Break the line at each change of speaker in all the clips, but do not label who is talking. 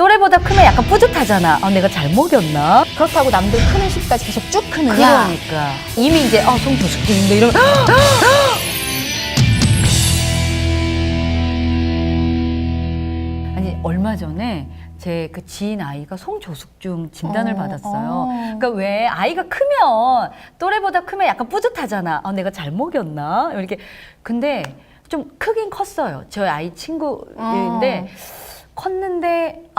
또래보다 크면 약간 뿌듯하잖아. 아, 내가 잘 먹였나?
그렇다고 남들 크는 시기까지 계속 쭉 크느냐?
그러니까 이미 이제 성조숙증인데 이러면 아니 얼마 전에 제 그 지인 아이가 성조숙증 진단을 받았어요. 그러니까 왜 아이가 크면 또래보다 크면 약간 뿌듯하잖아. 아, 내가 잘 먹였나? 이렇게. 근데 좀 크긴 컸어요. 저희 아이 친구인데 컸는데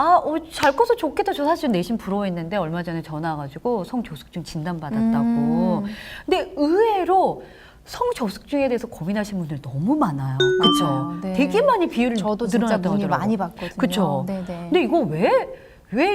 잘 커서 좋겠다. 저 사실 내심 부러워했는데 얼마 전에 전화 와가지고 성조숙증 진단 받았다고. 근데 의외로 성조숙증에 대해서 고민하시는 분들 너무 많아요. 그렇죠?
네.
되게 많이 비율이
저도 진짜
늘어났다고
문의
하더라고요.
많이 받거든요.
그렇죠.
네네.
근데 이거 왜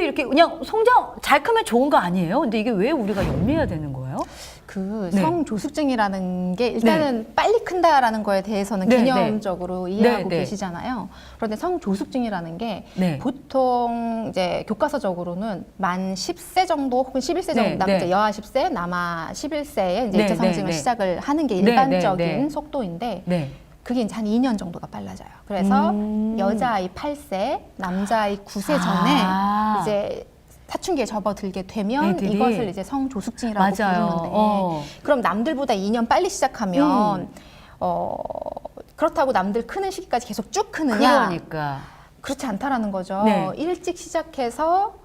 이렇게 그냥 성장 잘 크면 좋은 거 아니에요? 근데 이게 왜 우리가 염려해야 되는 거예요?
그
네.
성조숙증이라는 게 일단은 빨리 큰다라는 거에 대해서는
네,
개념적으로 이해하고
네.
계시잖아요. 그런데 성조숙증이라는 게
네.
보통 이제 교과서적으로는 만 10세 정도 혹은 11세 정도
네,
남자
네.
여아 10세 남아 11세에 이제
네,
2차 성징을
네.
시작을 하는 게
네,
일반적인
네.
속도인데
네.
그게 이제 한 2년 정도가 빨라져요. 그래서 여자아이 8세, 남자아이 9세 전에 이제 사춘기에 접어들게 되면
애들이?
이것을 이제 성조숙증이라고
맞아요.
부르는데 그럼 남들보다 2년 빨리 시작하면 그렇다고 남들 크는 시기까지 계속 쭉 크느냐?
그러니까.
그렇지 않다라는 거죠.
네.
일찍 시작해서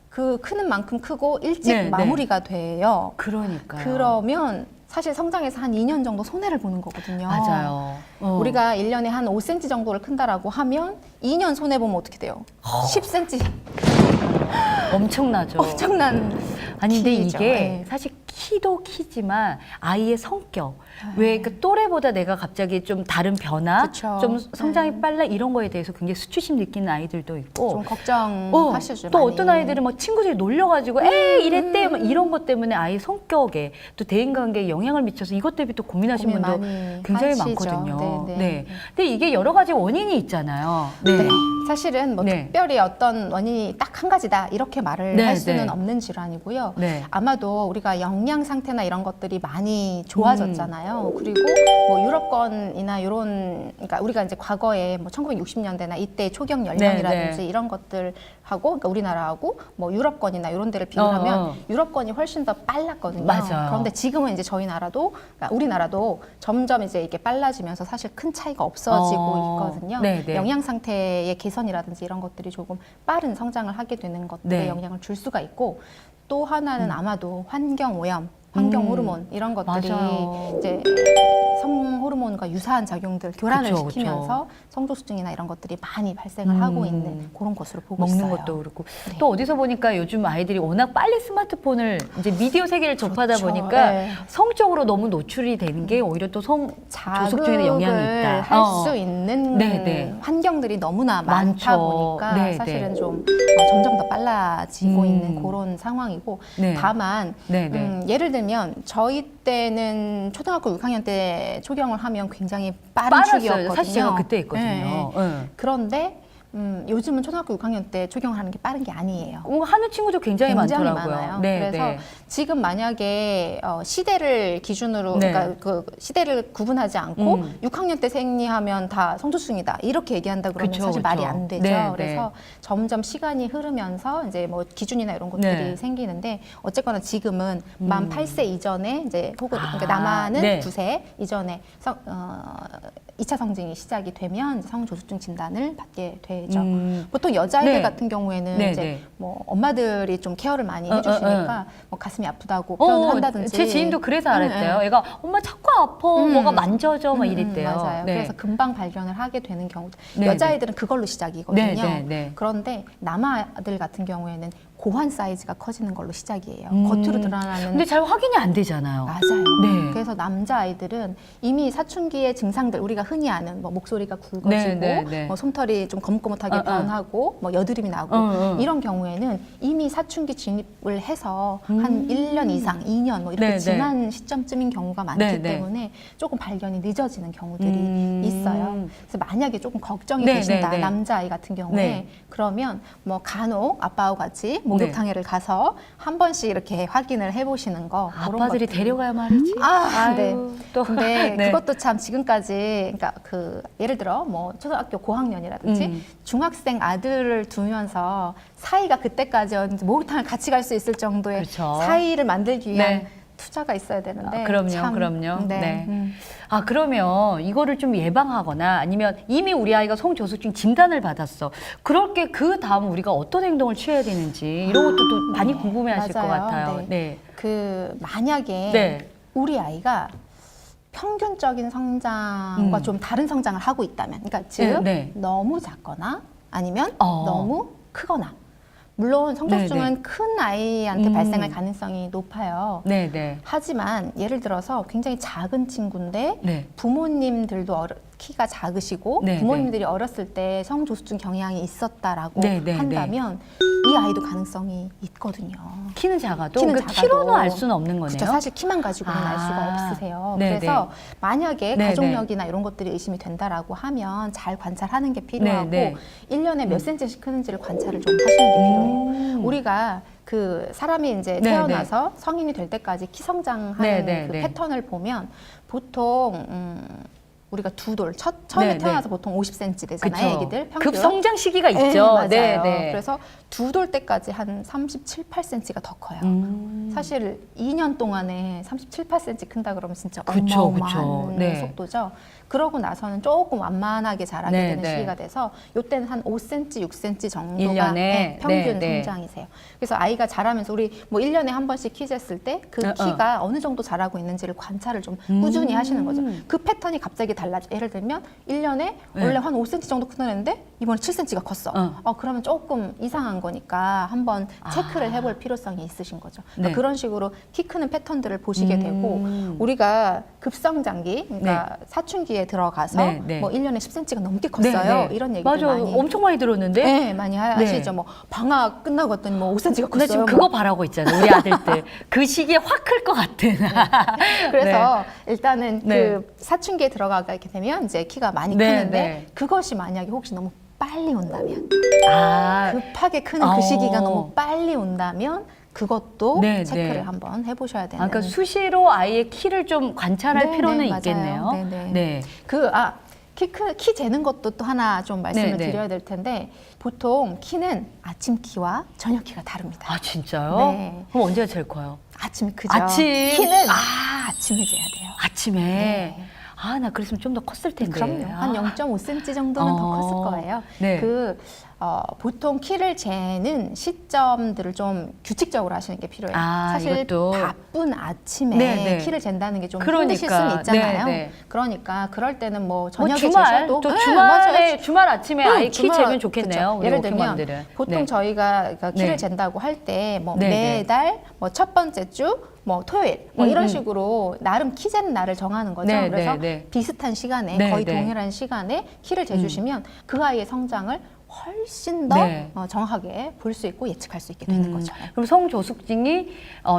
그 크는 만큼 크고 일찍
네,
마무리가 돼요.
그러니까요.
그러면 사실 성장해서 한 2년 정도 손해를 보는 거거든요.
맞아요.
우리가 1년에 한 5cm 정도를 큰다라고 하면 2년 손해보면 어떻게 돼요? 10cm.
엄청나죠.
엄청난
아니 근데
키죠.
이게
네.
사실 키도 키지만 아이의 성격 왜 그 또래보다 내가 갑자기 좀 다른 변화
그쵸.
좀 성장이 빨라 이런 거에 대해서 굉장히 수치심 느끼는 아이들도 있고
좀 걱정하시죠.
또
많이.
어떤 아이들은 막 친구들이 놀려가지고 에이 이랬대 막 이런 것 때문에 아이 성격에 또 대인관계에 영향을 미쳐서 이것 때문에 또 고민하시는
고민
분도
많이
굉장히
하시죠.
많거든요.
네,
네.
네.
근데 이게 여러 가지 원인이 있잖아요.
네. 사실은 뭐
네.
특별히 어떤 원인이 딱 한 가지다 이렇게 말을
네,
할 수는
네.
없는 질환이고요.
네.
아마도 우리가 영양 상태나 이런 것들이 많이 좋아졌잖아요. 그리고 뭐 유럽권이나 이런 그러니까 우리가 이제 과거에 뭐 1960년대나 이때 초경 연령이라든지
네, 네.
이런 것들하고 그러니까 우리나라하고 뭐 유럽권이나 이런 데를 비교하면 유럽권이 훨씬 더 빨랐거든요.
맞아요.
그런데 지금은 이제 저희 나라도 그러니까 우리나라도 점점 이제 이게 빨라지면서 사실 큰 차이가 없어지고 있거든요.
네, 네.
영양 상태의 개선이라든지 이런 것들이 조금 빠른 성장을 하게 되는 것들에
네.
영향을 줄 수가 있고 또 하나는 아마도 환경 오염, 환경 호르몬 이런 것들이
맞아요.
이제 성 호르몬과 유사한 작용들 교란을
그쵸,
시키면서 성조숙증이나 이런 것들이 많이 발생을 하고 있는 그런 것으로 보고
먹는
있어요.
것도 그렇고
네.
또 어디서 보니까 요즘 아이들이 워낙 빨리 스마트폰을 이제 미디어 세계를 접하다
그렇죠.
보니까
네.
성적으로 너무 노출이 되는 게 오히려 또 조숙증에 영향이 있다.
할 수 있는
네, 네.
환경들이 너무나 많다
많죠.
보니까
네,
사실은
네.
좀 점점 더 빨라지고 있는 그런 상황이고
네.
다만
네, 네.
예를 들면 저희 때는 초등학교 6학년 때 초경을 하면 굉장히 빠른
빨랐어요.
축이었거든요.
사실 제가 그때 했거든요.
네.
네.
그런데 요즘은 초등학교 6학년 때 초경을 하는 게 빠른 게 아니에요.
하는 친구도 굉장히 많더라고요.
많아요.
네,
그래서
네.
지금 만약에 시대를 기준으로
네.
그러니까 그 시대를 구분하지 않고 6학년 때 생리하면 다 성조숙증이다 이렇게 얘기한다 그러면
그쵸,
사실
그쵸.
말이 안 되죠.
네,
그래서 점점 시간이 흐르면서 이제 뭐 기준이나 이런 것들이
네.
생기는데 어쨌거나 지금은 만 8세 이전에 이제 혹은 그러니까 남아는
네.
9세 이전에 2차 성징이 시작이 되면 성조숙증 진단을 받게 되죠. 보통 여자아이들
네.
같은 경우에는
네,
이제
네.
뭐 엄마들이 좀 케어를 많이 해주시니까 뭐 가슴이 아프다고
어,
표현을 한다든지
제 지인도 그래서 알았대요. 얘가 엄마 자꾸 아파, 뭐가 만져져, 막 이랬대요.
맞아요.
네.
그래서 금방 발견을 하게 되는 경우도
네,
여자아이들은 그걸로 시작이거든요.
네, 네, 네.
그런데 남아들 같은 경우에는 고환 사이즈가 커지는 걸로 시작이에요. 겉으로 드러나는
근데 잘 확인이 안 되잖아요.
맞아요.
네.
그래서 남자아이들은 이미 사춘기의 증상들 우리가 흔히 아는 뭐 목소리가 굵어지고
네, 네, 네.
뭐 솜털이 좀 거뭇거뭇하게 변하고 뭐 여드름이 나고 이런 경우에는 이미 사춘기 진입을 해서 한 1년 이상, 2년 뭐 이렇게
네, 네.
지난 시점쯤인 경우가 많기
네, 네.
때문에 조금 발견이 늦어지는 경우들이 있어요. 그래서 만약에 조금 걱정이
네,
되신다
네, 네.
남자아이 같은 경우에
네.
그러면 뭐 간혹 아빠와 같이 목욕탕에를 가서 한 번씩 이렇게 확인을 해보시는 거. 그런
아빠들이
것들.
데려가야 말이지.
네.
또.
근데
네.
그것도 참 지금까지, 그러니까 그 예를 들어 뭐 초등학교 고학년이라든지 중학생 아들을 두면서 사이가 그때까지 목욕탕을 같이 갈 수 있을 정도의
그렇죠.
사이를 만들기 위한
네.
투자가 있어야 되는데.
그럼요,
참,
그럼요.
네.
네. 아, 그러면 이거를 좀 예방하거나 아니면 이미 우리 아이가 성조숙증 진단을 받았어. 그럴 게 그 다음 우리가 어떤 행동을 취해야 되는지 이런 것도 또 많이 궁금해하실 것
맞아요.
같아요.
네.
네.
그 만약에
네.
우리 아이가 평균적인 성장과 좀 다른 성장을 하고 있다면, 그러니까 즉
네.
너무 작거나 아니면
어.
너무 크거나. 물론 성조숙증은
네.
큰 아이한테 발생할 가능성이 높아요.
네, 네.
하지만 예를 들어서 굉장히 작은 친구인데
네.
부모님들도 키가 작으시고
네,
부모님들이 어렸을 때 성조숙증 경향이 있었다라고
네, 네,
한다면 이 아이도 가능성이 있거든요.
키는 작아도
키는
그러니까
작아도.
키로는 알 수는 없는 거네요.
그렇죠. 사실 키만 가지고는 알 수가
아.
없으세요.
네,
그래서 만약에
네,
가족력이나 이런 것들이 의심이 된다라고 하면 잘 관찰하는 게 필요하고
네, 네.
1년에 몇 센치씩 크는지를 관찰을 좀 하시는 게 필요해요. 우리가 그 사람이 이제
네,
태어나서 성인이 될 때까지 키 성장하는
네, 네,
그
네.
패턴을 보면 보통 우리가 두 돌, 처음에
네,
태어나서
네.
보통 50cm 되잖아요,
그쵸.
애기들. 평균.
급성장 시기가
네,
있죠.
맞아요.
네, 네.
그래서 두 돌 때까지 한 37, 8cm가 더 커요. 사실 2년 동안에 37, 8cm 큰다 그러면 진짜
그쵸,
어마어마한
그쵸. 네.
속도죠. 그러고 나서는 조금 완만하게 자라게
네,
되는
네.
시기가 돼서 이때는 한 5cm, 6cm 정도가
1년에?
네, 평균
네, 네.
성장이세요. 그래서 아이가 자라면서 우리 뭐 1년에 한 번씩 키 쟀을 때 그 키가 어느 정도 자라고 있는지를 관찰을 좀 꾸준히 하시는 거죠. 그 패턴이 갑자기 달라져. 예를 들면 1년에 원래 한 5cm 정도 크는 애인데 이번에 7cm가 컸어. 그러면 조금 이상한 거니까 한번 체크를 해볼 필요성이 있으신 거죠. 그러니까
네.
그런 식으로 키 크는 패턴들을 보시게 되고 우리가 급성장기, 그러니까 사춘기에 들어가서
네, 네.
뭐 1년에 10cm가 넘게 컸어요. 이런 얘기들
맞아.
많이
엄청 많이 들었는데.
네, 많이 하시죠. 뭐 방학 끝나고 했더니 뭐 5cm가
근데
컸어요.
지금
뭐.
그거 바라고 있잖아요. 우리 아들 때. 그 시기에 확 클 것 같아.
그래서 일단은
네.
그 사춘기에 들어가게 되면 이제 키가 많이
네,
크는데
네.
그것이 만약에 혹시 너무 빨리 온다면
아,
급하게 크는
어.
그 시기가 너무 빨리 온다면 그것도
네,
체크를
네.
한번 해보셔야 되는.
그러니까 수시로 아이의 키를 좀 관찰할
네,
필요는
네, 맞아요.
있겠네요.
네, 네.
네.
키 재는 것도 또 하나 좀 말씀을
네, 네.
드려야 될 텐데 보통 키는 아침 키와 저녁 키가 다릅니다.
아, 진짜요?
네.
그럼 언제가 제일 커요?
아침이 크죠.
아침.
키는 아침에 재야 돼요.
아침에.
네.
아, 나 그랬으면 좀 더 컸을 텐데.
그럼요. 한 0.5cm 정도는 더 컸을 거예요.
네.
보통 키를 재는 시점들을 좀 규칙적으로 하시는 게 필요해요.
아,
사실
이것도.
바쁜 아침에
네, 네.
키를 잰다는 게 좀
그러니까.
힘드실 수는 있잖아요.
네, 네.
그러니까 그럴 때는 뭐
뭐
저녁에
주말,
재셔도
또
네,
주말에,
맞아요.
주말 아침에
응,
아이 키
주말,
재면 좋겠네요.
그쵸.
우리
예를 들면
워킹맘들은.
보통
네.
저희가 그러니까 키를
네.
잰다고 할 때 뭐
네, 네.
매달 뭐 첫 번째 주 뭐 토요일 뭐 이런 식으로 나름 키 재는 날을 정하는 거죠.
네,
그래서
네, 네.
비슷한 시간에
네,
거의
네.
동일한 시간에 키를 재주시면 그 아이의 성장을 훨씬 더
네.
정확하게 볼 수 있고 예측할 수 있게 되는 거죠.
그럼 성조숙증이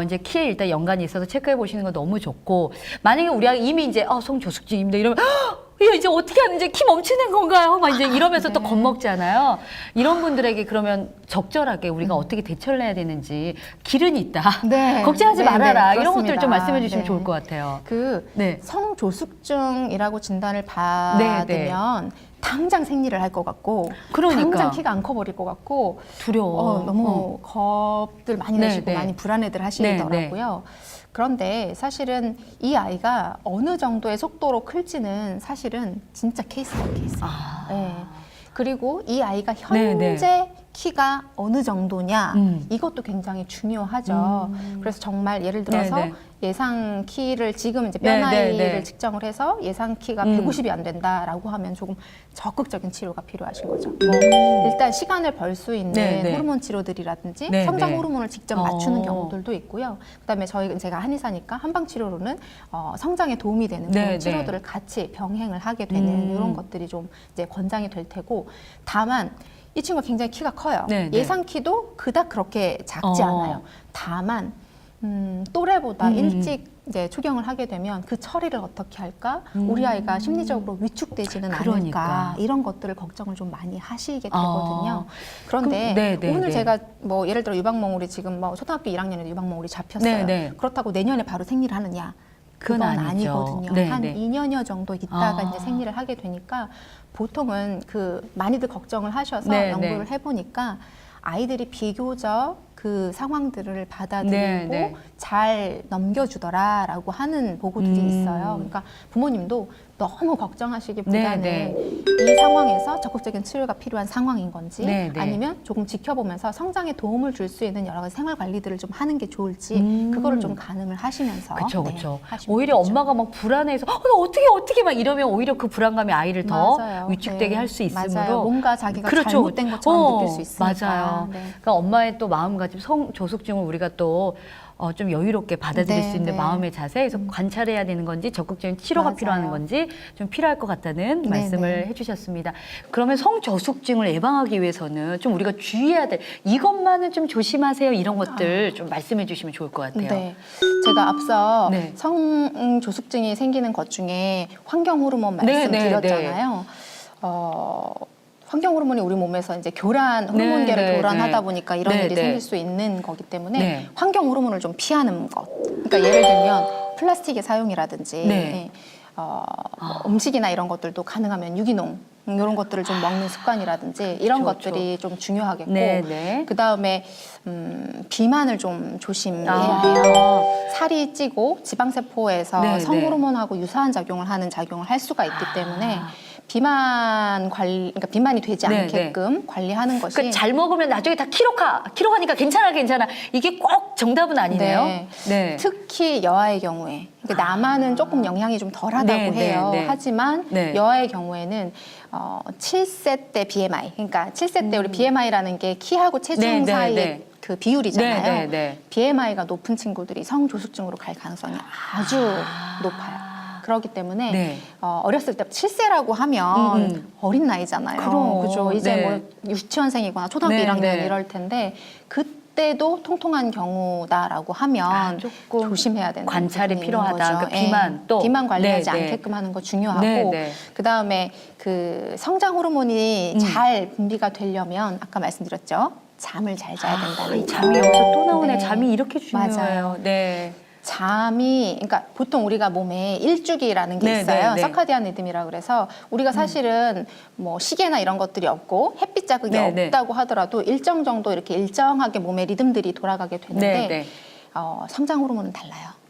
이제 키에 일단 연관이 있어서 체크해 보시는 거 너무 좋고, 만약에 우리 아이 이미 이제 성조숙증입니다 이러면 야, 이제 어떻게 하는지 키 멈추는 건가요? 막 이제 이러면서 또 겁먹잖아요. 이런 분들에게 그러면 적절하게 우리가 어떻게 대처를 해야 되는지 길은 있다.
네.
걱정하지
네,
말아라.
네,
이런 것들 좀
그렇습니다.
말씀해 주시면
네.
좋을 것 같아요.
그 성조숙증이라고 진단을
네,
받으면 당장 생리를 할 것 같고
그러니까.
당장 키가 안 커버릴 것 같고
두려워.
너무 겁들 많이
네,
내시고
네.
많이 불안해들 하시더라고요. 그런데 사실은 이 아이가 어느 정도의 속도로 클지는 사실은 진짜 케이스 바이 케이스예요. 네. 그리고 이 아이가 현재
네, 네.
키가 어느 정도냐 이것도 굉장히 중요하죠. 그래서 정말 예를 들어서
네, 네.
예상 키를 지금 이제
네,
뼈 나이를
네, 네.
측정을 해서 예상 키가 150이 안 된다라고 하면 조금 적극적인 치료가 필요하신 거죠. 일단 시간을 벌 수 있는
네, 네.
호르몬 치료들이라든지
네,
성장
네.
호르몬을 직접 맞추는 경우들도 있고요. 그다음에 제가 한의사니까 한방 치료로는 성장에 도움이 되는
네,
그런
네.
치료들을 같이 병행을 하게 되는 이런 것들이 좀 이제 권장이 될 테고, 다만 이 친구가 굉장히 키가 커요.
네, 네.
예상 키도 그닥 그렇게 작지
어.
않아요. 다만 또래보다 일찍 이제 추경을 하게 되면 그 처리를 어떻게 할까? 우리 아이가 심리적으로 위축되지는
그러니까.
않을까? 이런 것들을 걱정을 좀 많이 하시게 되거든요. 그런데
네,
오늘
네.
제가 뭐 예를 들어 유방몽울이 지금 뭐 초등학교 1학년에 유방몽울이 잡혔어요.
네, 네.
그렇다고 내년에 바로 생리를 하느냐?
그건
그건
아니죠.
아니거든요.
네,
한
네.
2년여 정도 있다가 이제 생리를 하게 되니까 보통은 그 많이들 걱정을 하셔서
네,
연구를
네.
해보니까 아이들이 비교적 그 상황들을 받아들이고
네, 네.
잘 넘겨주더라라고 하는 보고들이 있어요. 그러니까 부모님도 너무 걱정하시기보다는
네,
이 상황에서 적극적인 치료가 필요한 상황인 건지
네, 네.
아니면 조금 지켜보면서 성장에 도움을 줄 수 있는 여러 가지 생활 관리들을 좀 하는 게 좋을지 그거를 좀 가늠을 하시면서
그렇죠,
네,
그렇죠.
하시면
오히려
되죠.
엄마가 막 불안해서 나 어떻게 막 이러면 오히려 그 불안감이 아이를 더
맞아요.
위축되게
네.
할 수 있으므로
맞아요. 뭔가 자기가
그렇죠.
잘못된 것처럼 느낄 수 있으니까.
맞아요.
네.
그러니까 엄마의 또 마음가짐, 성조숙증을 우리가 또 좀 여유롭게 받아들일
네,
수 있는
네.
마음의 자세에서 관찰해야 되는 건지 적극적인 치료가
맞아요.
필요한 건지 좀 필요할 것 같다는
네,
말씀을
네.
해주셨습니다. 그러면 성저숙증을 예방하기 위해서는 좀 우리가 주의해야 될 이것만은 좀 조심하세요 이런 것들 좀 말씀해 주시면 좋을 것 같아요.
네. 제가 앞서
네.
성조숙증이 생기는 것 중에 환경 호르몬
네, 네,
말씀드렸잖아요. 환경 호르몬이 우리 몸에서 이제 호르몬계를
네,
교란하다
네.
보니까 이런
네,
일이
네.
생길 수 있는 거기 때문에
네.
환경 호르몬을 좀 피하는 것. 그러니까 예를 들면 플라스틱의 사용이라든지
네.
음식이나 이런 것들도 가능하면 유기농 이런 것들을 좀 먹는 습관이라든지 이런
그렇죠,
것들이 좀 중요하겠고
네, 네.
그 다음에 비만을 좀 조심해야 돼요. 살이 찌고 지방세포에서
네,
성호르몬하고 유사한 작용을 하는 작용을 할 수가 있기 때문에 비만 관리, 그러니까 비만이 되지
네,
않게끔 관리하는 것이
그러니까 잘 먹으면 나중에 다 키로가니까 괜찮아. 이게 꼭 정답은 아니네요.
네.
네.
특히 여아의 경우에 그러니까 남아는 조금 영향이 좀 덜하다고
네,
해요.
네, 네.
하지만
네.
여아의 경우에는 7세 때 BMI, 그러니까 7세 때 우리 BMI라는 게 키하고 체중
네, 네,
사이의
네.
그 비율이잖아요.
네, 네, 네.
BMI가 높은 친구들이 성조숙증으로 갈 가능성이 아주 높아요. 그렇기 때문에
네.
어렸을 때 7세라고 하면 어린 나이잖아요.
그럼.
그죠? 이제
네.
뭐 유치원생이거나 초등학교
네,
1학년
네.
이럴 텐데 그때도 통통한 경우다라고 하면
조금
조심해야 되는
관찰이
부분이
필요하다.
있는 거죠.
그러니까 비만 또
비만 관리하지
네, 네.
않게끔 하는 거 중요하고
네, 네.
그다음에 그 성장 호르몬이 잘 분비가 되려면 아까 말씀드렸죠. 잠을 잘 자야 된다는 거.
잠이 여기서 또 나오네.
네.
잠이 이렇게 중요해요.
맞아요.
네.
잠이 그러니까 보통 우리가 몸에 일주기라는 게
네,
있어요.
네, 네.
서카디안 리듬이라 그래서 우리가 사실은 뭐 시계나 이런 것들이 없고 햇빛 자극이
네, 네.
없다고 하더라도 일정 정도 이렇게 일정하게 몸의 리듬들이 돌아가게 되는데
네, 네.
성장 호르몬은 달라요.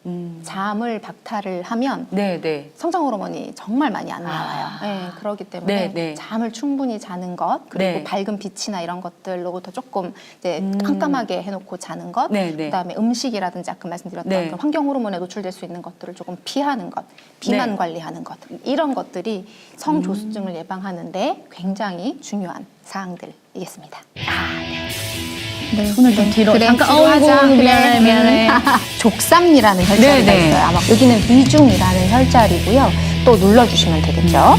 잠을 박탈을 하면
네, 네.
성장 호르몬이 정말 많이 안 나와요. 네, 그렇기 때문에
네, 네.
잠을 충분히 자는 것 그리고
네.
밝은 빛이나 이런 것들로부터 조금 이제 깜깜하게 해놓고 자는 것
네, 네.
그다음에 음식이라든지 아까 말씀드렸던
네.
그런 환경 호르몬에 노출될 수 있는 것들을 조금 피하는 것, 비만
네.
관리하는 것 이런 것들이 성조숙증을 예방하는데 굉장히 중요한 사항들이겠습니다. 네,
손을 좀 뒤로
그래,
잠깐
뒤로 하자. 그래.
미안해.
족삼리라는 혈자리가
네, 네.
있어요. 아마 여기는 위중이라는 혈자리고요. 또 눌러주시면 되겠죠.